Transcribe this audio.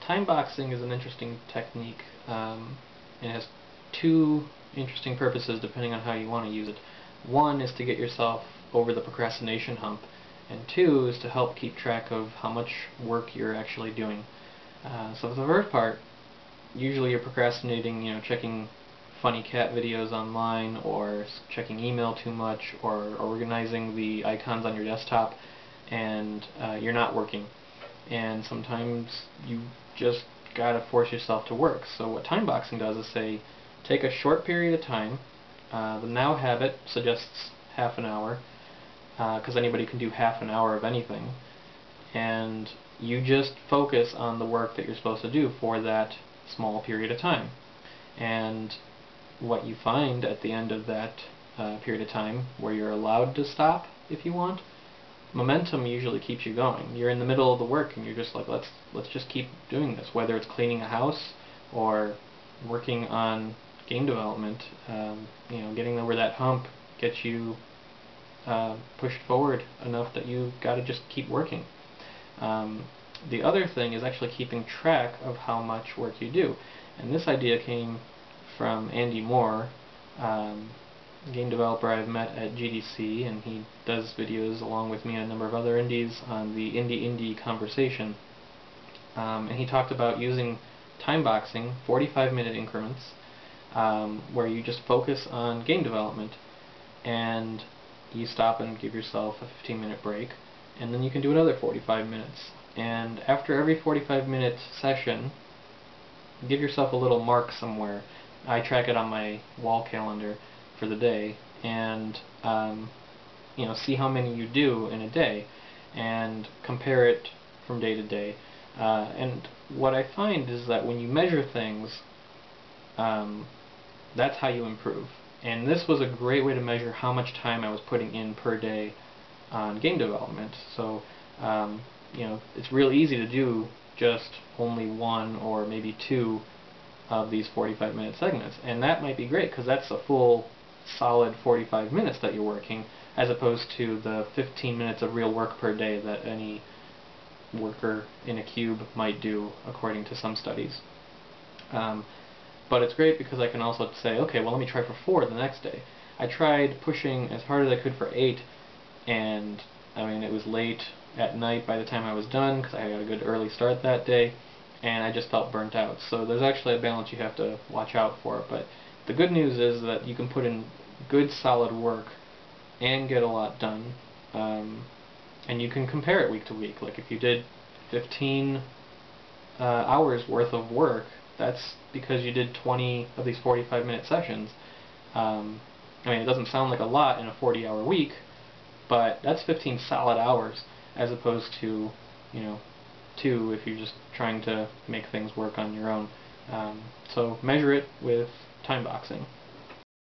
time boxing is an interesting technique. It has two interesting purposes depending on how you want to use it. One is to get yourself over the procrastination hump, and two is to help keep track of how much work you're actually doing. So for the first part, usually you're procrastinating, checking funny cat videos online, or checking email too much, or organizing the icons on your desktop, and you're not working. And sometimes you just gotta force yourself to work. So what timeboxing does is say, take a short period of time. The now habit suggests half an hour, because anybody can do half an hour of anything, and you just focus on the work that you're supposed to do for that small period of time. And what you find at the end of that period of time, where you're allowed to stop if you want, momentum usually keeps you going. You're in the middle of the work and you're just like, let's just keep doing this, whether it's cleaning a house or working on game development. Getting over that hump gets you pushed forward enough that you got to just keep working. The other thing is actually keeping track of how much work you do, and this idea came from Andy Moore, game developer I've met at GDC, and he does videos along with me and a number of other indies on the Indie Conversation. And he talked about using timeboxing, 45-minute increments, where you just focus on game development, and you stop and give yourself a 15-minute break, and then you can do another 45 minutes. And after every 45-minute session, give yourself a little mark somewhere. I track it on my wall calendar for the day, and see how many you do in a day, and compare it from day to day. And what I find is that when you measure things, that's how you improve. And this was a great way to measure how much time I was putting in per day on game development. So it's real easy to do just only one or maybe two of these 45-minute segments, and that might be great because that's a full solid 45 minutes that you're working, as opposed to the 15 minutes of real work per day that any worker in a cube might do, according to some studies. But it's great because I can also say, okay, well, let me try for 4 the next day. I tried pushing as hard as I could for 8, and it was late at night by the time I was done because I got a good early start that day, and I just felt burnt out. So there's actually a balance you have to watch out for. But the good news is that you can put in good solid work and get a lot done, and you can compare it week to week. Like if you did 15 hours worth of work, that's because you did 20 of these 45-minute sessions. It doesn't sound like a lot in a 40-hour week, but that's 15 solid hours, as opposed to 2 if you're just trying to make things work on your own. So measure it with timeboxing.